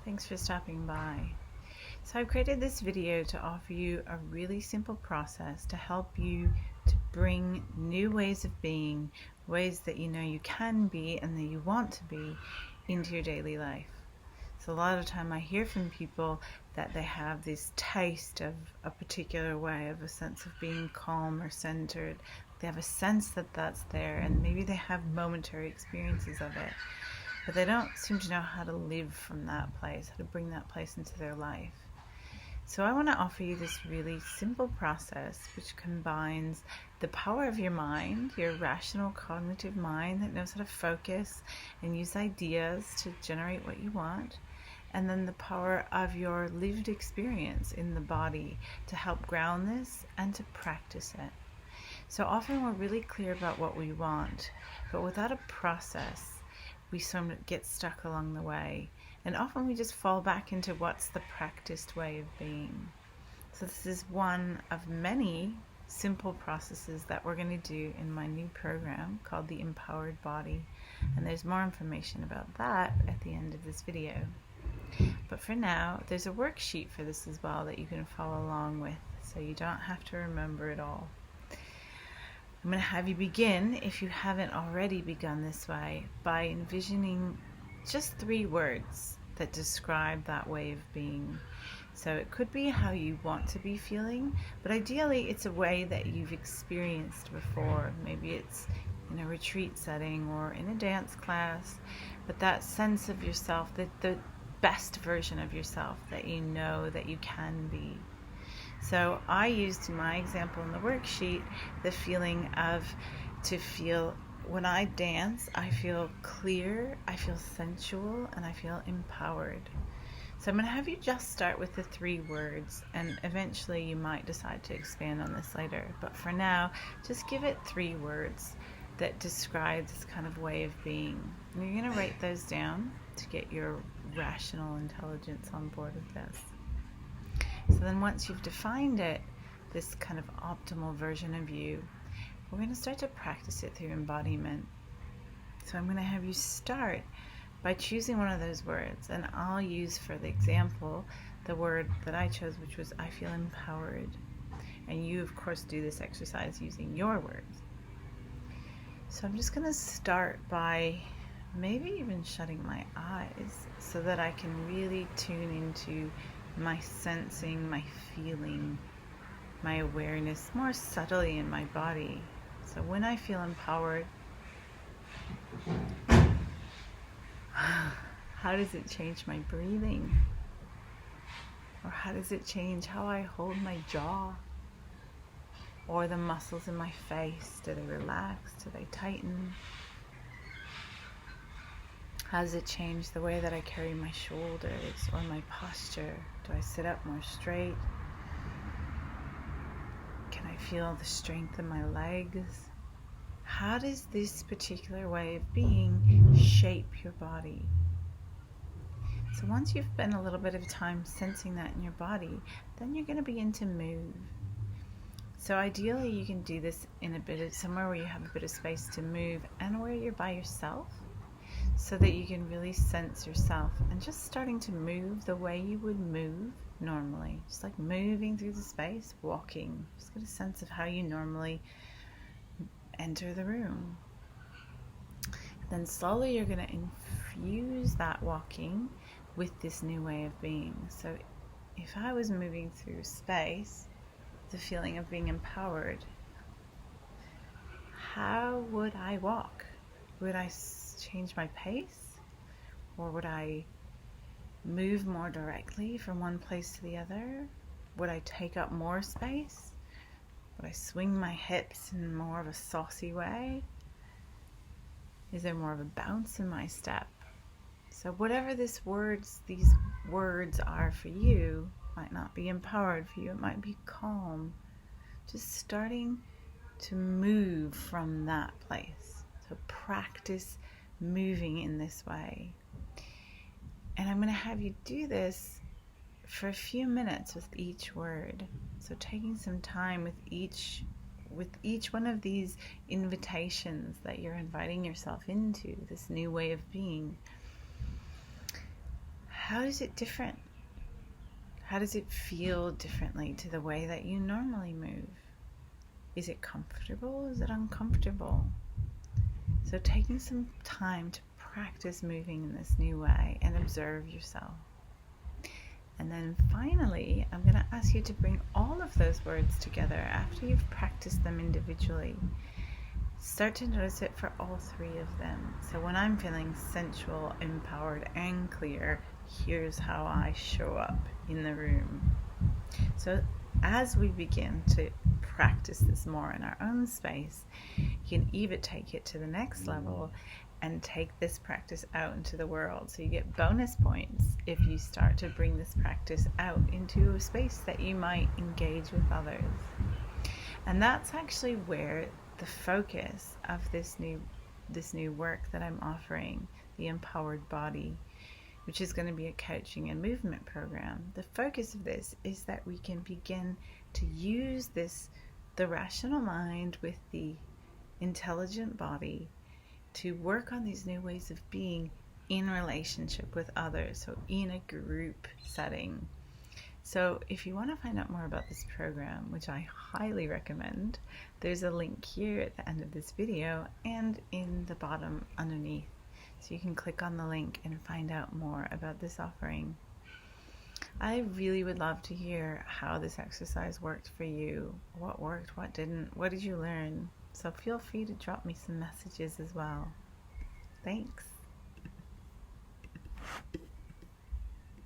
Thanks for stopping by. So I've created this video to offer you a really simple process to help you to bring new ways of being, ways that you know you can be and that you want to be into your daily life. So a lot of the time I hear from people that they have this taste of a particular way, of a sense of being calm or centered. They have a sense that that's there, and maybe they have momentary experiences of it, but they don't seem to know how to live from that place, how to bring that place into their life. So I want to offer you this really simple process which combines the power of your mind, your rational cognitive mind that knows how to focus and use ideas to generate what you want, and then the power of your lived experience in the body to help ground this and to practice it. So often we're really clear about what we want, but without a process, we sort of get stuck along the way, and often we just fall back into what's the practiced way of being. So this is one of many simple processes that we're going to do in my new program called the Empowered Body, and there's more information about that at the end of this video. But for now, there's a worksheet for this as well that you can follow along with, so you don't have to remember it all. I'm going to have you begin, if you haven't already begun this way, by envisioning just 3 words that describe that way of being. So it could be how you want to be feeling, but ideally it's a way that you've experienced before. Maybe it's in a retreat setting or in a dance class, but that sense of yourself, the best version of yourself that you know that you can be. So I used in my example in the worksheet the feeling of to feel when I dance, I feel clear, I feel sensual, and I feel empowered. So I'm going to have you just start with the 3 words, and eventually you might decide to expand on this later. But for now, just give it 3 words that describe this kind of way of being. And you're going to write those down to get your rational intelligence on board with this. So then once you've defined it, this kind of optimal version of you, we're going to start to practice it through embodiment. So I'm going to have you start by choosing one of those words, and I'll use for the example the word that I chose, which was I feel empowered. And you of course do this exercise using your words. So I'm just going to start by maybe even shutting my eyes so that I can really tune into my sensing, my feeling, my awareness more subtly in my body. So when I feel empowered, how does it change my breathing? Or how does it change how I hold my jaw? Or the muscles in my face? Do they relax? Do they tighten? How does it change the way that I carry my shoulders or my posture? Do I sit up more straight? Can I feel the strength in my legs? How does this particular way of being shape your body? So once you've spent a little bit of time sensing that in your body, then you're going to begin to move. So ideally you can do this in a bit of somewhere where you have a bit of space to move and where you're by yourself, so that you can really sense yourself and just starting to move the way you would move normally, just like moving through the space, walking. Just get a sense of how you normally enter the room. Then slowly you're going to infuse that walking with this new way of being. So if I was moving through space, the feeling of being empowered, how would I walk? Would I change my pace? Or would I move more directly from one place to the other? Would I take up more space? Would I swing my hips in more of a saucy way? Is there more of a bounce in my step? So whatever these words are for you, might not be empowered for you, it might be calm. Just starting to move from that place. So practice moving in this way. And I'm going to have you do this for a few minutes with each word. So taking some time with each one of these invitations that you're inviting yourself into, this new way of being. how is it different? How does it feel differently to the way that you normally move? Is it comfortable? Is it uncomfortable? So taking some time to practice moving in this new way and observe yourself. And then finally, I'm going to ask you to bring all of those words together after you've practiced them individually. Start to notice it for all three of them. So when I'm feeling sensual, empowered, and clear, here's how I show up in the room. So as we begin to practice this more in our own space, you can even take it to the next level and take this practice out into the world. So you get bonus points if you start to bring this practice out into a space that you might engage with others. And that's actually where the focus of this new work that I'm offering, the Empowered Body, which is going to be a coaching and movement program. The focus of this is that we can begin to use the rational mind with the intelligent body to work on these new ways of being in relationship with others, so in a group setting. So if you want to find out more about this program, which I highly recommend, there's a link here at the end of this video and in the bottom underneath. So you can click on the link and find out more about this offering. I really would love to hear how this exercise worked for you. What worked, what didn't, what did you learn? So feel free to drop me some messages as well. Thanks.